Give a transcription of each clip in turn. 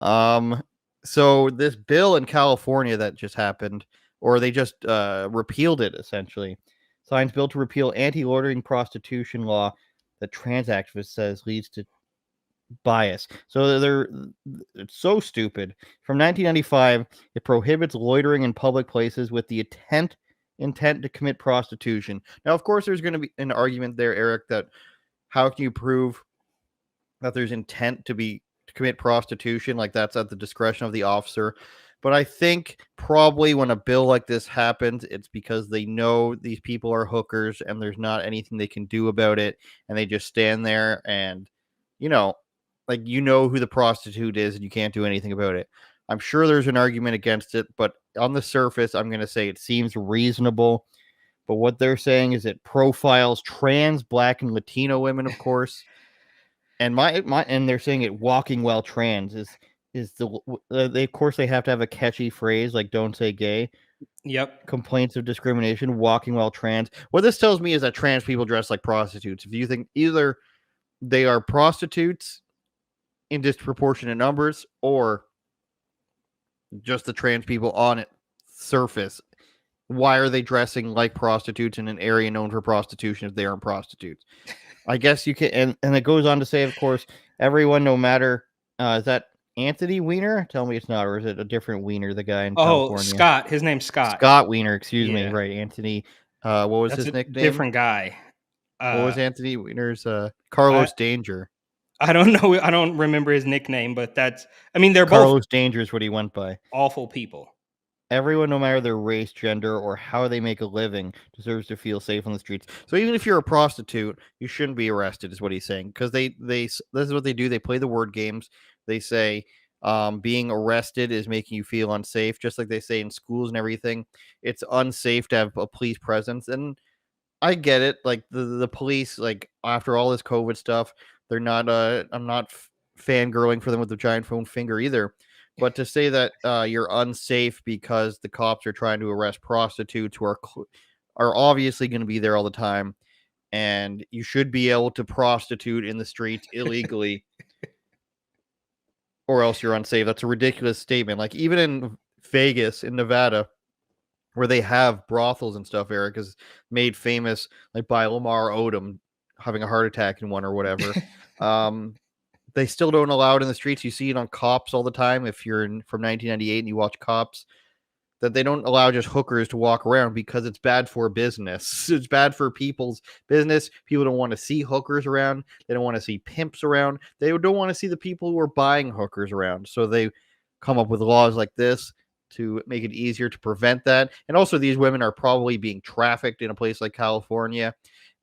Um, so this bill in California that just happened, or they just repealed it essentially. Signs bill to repeal anti-loitering prostitution law that trans activist says leads to bias. So it's so stupid. From 1995, it prohibits loitering in public places with the intent to commit prostitution. Now, of course, there's going to be an argument there, Eric, that how can you prove that there's intent to commit prostitution? Like that's at the discretion of the officer. But I think probably when a bill like this happens, it's because they know these people are hookers and there's not anything they can do about it, and they just stand there and, you know, like who the prostitute is and you can't do anything about it. I'm sure there's an argument against it, but on the surface, I'm going to say it seems reasonable. But what they're saying is it profiles trans, Black, and Latino women, of course. And and they're saying it walking while trans is they of course they have to have a catchy phrase like "don't say gay." Yep. Complaints of discrimination, walking while trans. What this tells me is that trans people dress like prostitutes. If you think either they are prostitutes in disproportionate numbers, or just the trans people on it surface, why are they dressing like prostitutes in an area known for prostitution if they aren't prostitutes? I guess you can, and it goes on to say, of course, everyone, no matter, is that Anthony Weiner? Tell me it's not, or is it a different Weiner, the guy in California? Scott. His name's Scott. Scott Weiner, excuse me. Right, Anthony. What was his nickname? Different guy. What was Anthony Weiner's? Carlos Danger. I don't know. I don't remember his nickname, but they're Carlos Danger is what he went by. Awful people. Everyone, no matter their race, gender, or how they make a living, deserves to feel safe on the streets. So even if you're a prostitute, you shouldn't be arrested, is what he's saying. Because this is what they do. They play the word games. They say being arrested is making you feel unsafe, just like they say in schools and everything. It's unsafe to have a police presence. And I get it. Like the police, like after all this COVID stuff, they're not, I'm not fangirling for them with the giant foam finger either. But to say that you're unsafe because the cops are trying to arrest prostitutes who are obviously going to be there all the time, and you should be able to prostitute in the streets illegally, or else you're unsafe. That's a ridiculous statement. Like even in Vegas, in Nevada, where they have brothels and stuff, Eric is made famous like by Lamar Odom having a heart attack in one or whatever. They still don't allow it in the streets. You see it on Cops all the time. If you're from 1998 and you watch Cops, that they don't allow just hookers to walk around because it's bad for business. It's bad for people's business. People don't want to see hookers around. They don't want to see pimps around. They don't want to see the people who are buying hookers around. So they come up with laws like this to make it easier to prevent that. And also these women are probably being trafficked in a place like California.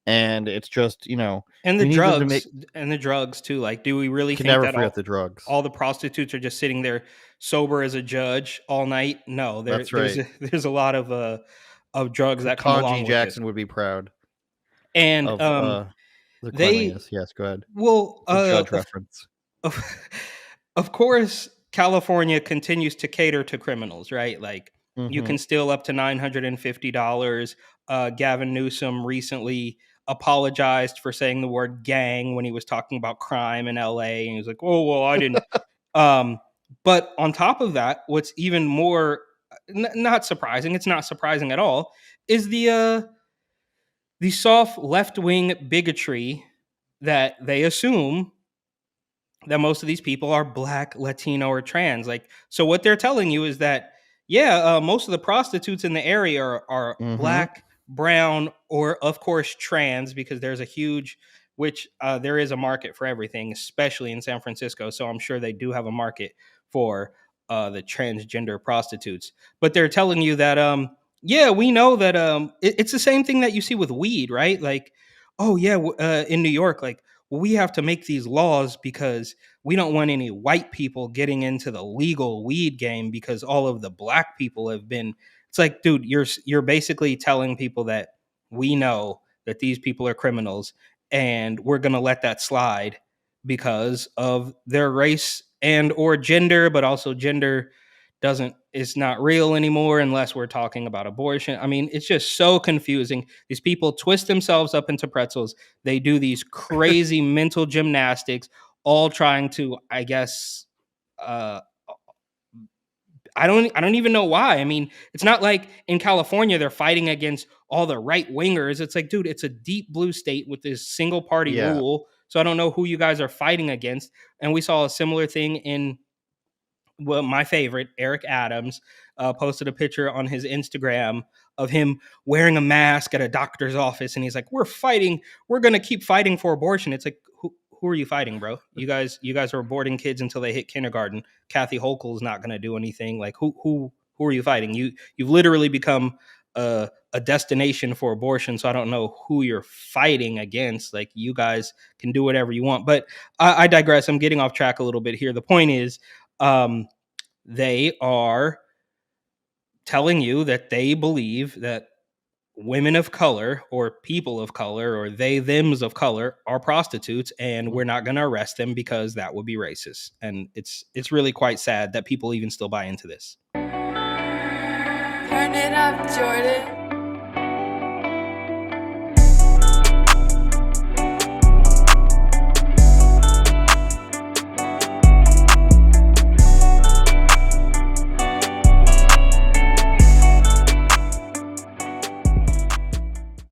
And it's just, and the drugs too. Like, do we really think that the drugs? All the prostitutes are just sitting there sober as a judge all night? No, that's right. There's a lot of drugs that come along with Jackson would be proud. And the cleanliness. Yes, go ahead. Well, judge reference. Of course, California continues to cater to criminals, right? Like you can steal up to $950. Gavin Newsom recently apologized for saying the word gang when he was talking about crime in LA, and he was like, "Oh well, I didn't." But on top of that, what's even more not surprising, it's not surprising at all, is the soft left-wing bigotry that they assume that most of these people are Black, Latino, or trans. Like, so what they're telling you is that, most of the prostitutes in the area are Black, brown, or of course trans, because there's a huge, there is a market for everything, especially in San Francisco. So I'm sure they do have a market for the transgender prostitutes. But they're telling you that, we know that it's the same thing that you see with weed, right? Like, in New York, like, well, we have to make these laws because we don't want any white people getting into the legal weed game because all of the Black people have been. It's like, dude, you're basically telling people that we know that these people are criminals and we're going to let that slide because of their race and or gender, but also gender is not real anymore unless we're talking about abortion. I mean, it's just so confusing. These people twist themselves up into pretzels. They do these crazy mental gymnastics, all trying to, I guess, I don't even know why. I mean, it's not like in California they're fighting against all the right wingers. It's like, dude, it's a deep blue state with this single party Yeah. rule. So I don't know who you guys are fighting against. And we saw a similar thing in, well, my favorite, Eric Adams, posted a picture on his Instagram of him wearing a mask at a doctor's office, and he's like, we're gonna keep fighting for abortion. It's like, who are you fighting, bro? You guys are aborting kids until they hit kindergarten. Kathy Hochul's not gonna do anything. Like, who are you fighting? You've literally become a destination for abortion. So I don't know who you're fighting against. Like, you guys can do whatever you want. But I digress. I'm getting off track a little bit here. The point is, they are telling you that they believe that women of color or people of color or they thems of color are prostitutes, and we're not going to arrest them because that would be racist. And it's really quite sad that people even still buy into this. Turn it up, Jordan.